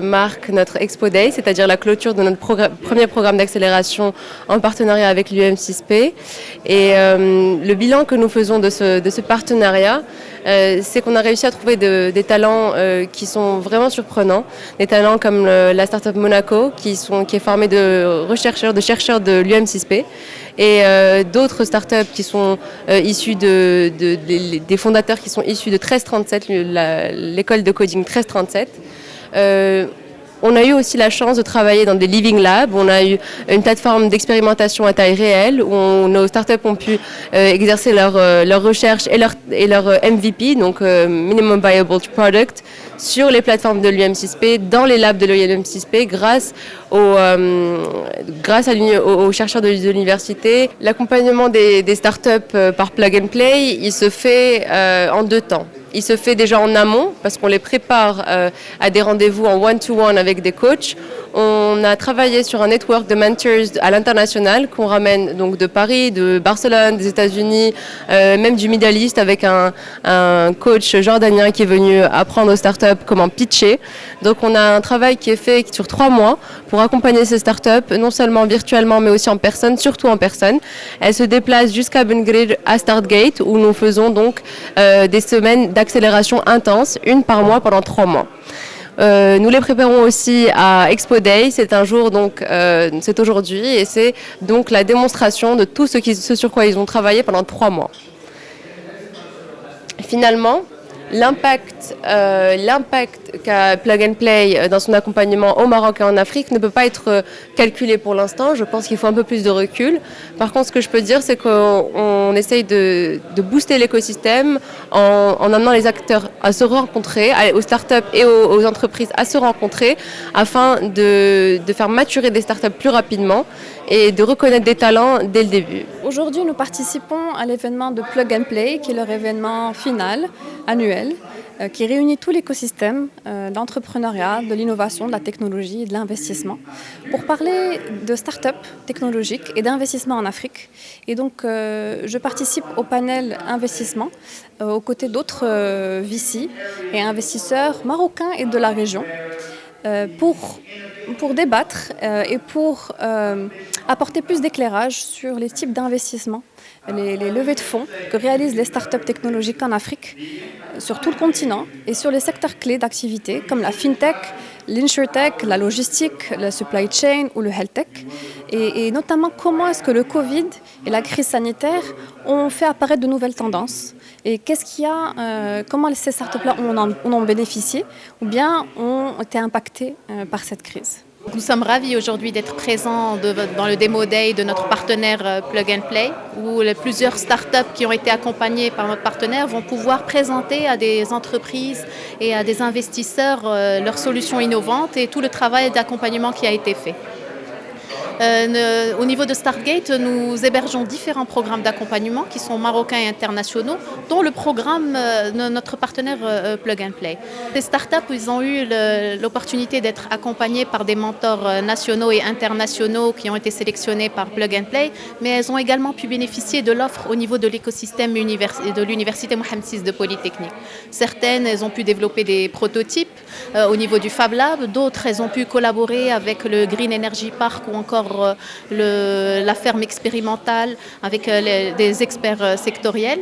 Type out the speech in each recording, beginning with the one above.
marque notre Expo Day, c'est-à-dire la clôture de notre premier programme d'accélération en partenariat avec l'UM6P. Et le bilan que nous faisons de ce partenariat, c'est qu'on a réussi à trouver des talents qui sont vraiment surprenants. Des talents comme la startup Monaco, qui est formée de chercheurs de l'UM6P. Et d'autres startups qui sont issues des fondateurs qui sont issus de 1337, l'école de coding 1337. On a eu aussi la chance de travailler dans des living labs. On a eu une plateforme d'expérimentation à taille réelle où nos startups ont pu exercer leur recherche et leur MVP, donc Minimum Viable Product, sur les plateformes de l'UM6P, dans les labs de l'UM6P, grâce aux chercheurs de l'université. L'accompagnement des startups par Plug and Play, il se fait en 2 temps. Il se fait déjà en amont parce qu'on les prépare à des rendez-vous en one-to-one avec des coachs. On a travaillé sur un network de mentors à l'international qu'on ramène donc de Paris, de Barcelone, des États-Unis, même du Middle East avec un coach jordanien qui est venu apprendre aux startups comment pitcher. Donc on a un travail qui est fait sur 3 mois pour accompagner ces startups, non seulement virtuellement mais aussi en personne, surtout en personne. Elles se déplacent jusqu'à Ben Grir à Startgate où nous faisons donc des semaines d'accélération intense, une par mois pendant 3 mois. Nous les préparons aussi à Expo Day, c'est un jour donc c'est aujourd'hui et c'est donc la démonstration de tout ce sur quoi ils ont travaillé pendant 3 mois. Finalement, l'impact qu'a Plug and Play dans son accompagnement au Maroc et en Afrique ne peut pas être calculé pour l'instant. Je pense qu'il faut un peu plus de recul. Par contre, ce que je peux dire, c'est qu'on essaye de booster l'écosystème en amenant les acteurs à se rencontrer, aux startups et aux entreprises à se rencontrer, afin de faire maturer des startups plus rapidement et de reconnaître des talents dès le début. Aujourd'hui, nous participons à l'événement de Plug and Play, qui est leur événement final annuel, qui réunit tout l'écosystème d'entrepreneuriat, de l'innovation, de la technologie et de l'investissement, pour parler de start-up technologiques et d'investissement en Afrique. Et donc, je participe au panel investissement aux côtés d'autres VC et investisseurs marocains et de la région. Pour débattre et pour apporter plus d'éclairage sur les types d'investissements, les levées de fonds que réalisent les startups technologiques en Afrique, sur tout le continent et sur les secteurs clés d'activité comme la fintech, l'insurtech, la logistique, la supply chain ou le health tech. Et notamment comment est-ce que le Covid et la crise sanitaire ont fait apparaître de nouvelles tendances. Et comment ces startups-là en ont bénéficié ou bien ont été impactées par cette crise. Nous sommes ravis aujourd'hui d'être présents dans le Demo Day de notre partenaire Plug and Play, où plusieurs startups qui ont été accompagnées par notre partenaire vont pouvoir présenter à des entreprises et à des investisseurs leurs solutions innovantes et tout le travail d'accompagnement qui a été fait. Au niveau de Startgate, nous hébergeons différents programmes d'accompagnement qui sont marocains et internationaux, dont le programme de notre partenaire Plug and Play. Les startups, ils ont eu l'opportunité d'être accompagnés par des mentors nationaux et internationaux qui ont été sélectionnés par Plug and Play, mais elles ont également pu bénéficier de l'offre au niveau de l'écosystème de l'université Mohamed VI de Polytechnique. Certaines, elles ont pu développer des prototypes au niveau du Fab Lab, d'autres, elles ont pu collaborer avec le Green Energy Park ou encore la ferme expérimentale avec des experts sectoriels.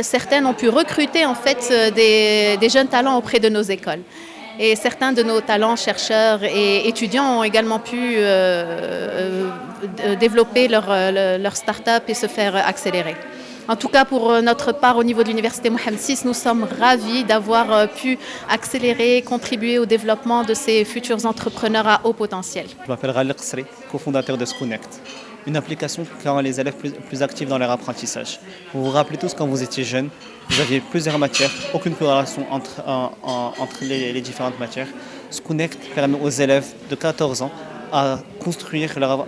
Certaines ont pu recruter en fait des jeunes talents auprès de nos écoles. Et certains de nos talents chercheurs et étudiants ont également pu développer leur start-up et se faire accélérer. En tout cas, pour notre part, au niveau de l'Université Mohamed VI, nous sommes ravis d'avoir pu accélérer, contribuer au développement de ces futurs entrepreneurs à haut potentiel. Je m'appelle Raleigh Qasri, cofondateur de Sconnect, une application qui rend les élèves plus actifs dans leur apprentissage. Vous vous rappelez tous quand vous étiez jeunes, vous aviez plusieurs matières, aucune corrélation entre les différentes matières. Sconnect permet aux élèves de 14 ans à construire leur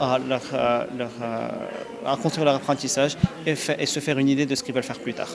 apprentissage et se faire une idée de ce qu'ils veulent faire plus tard.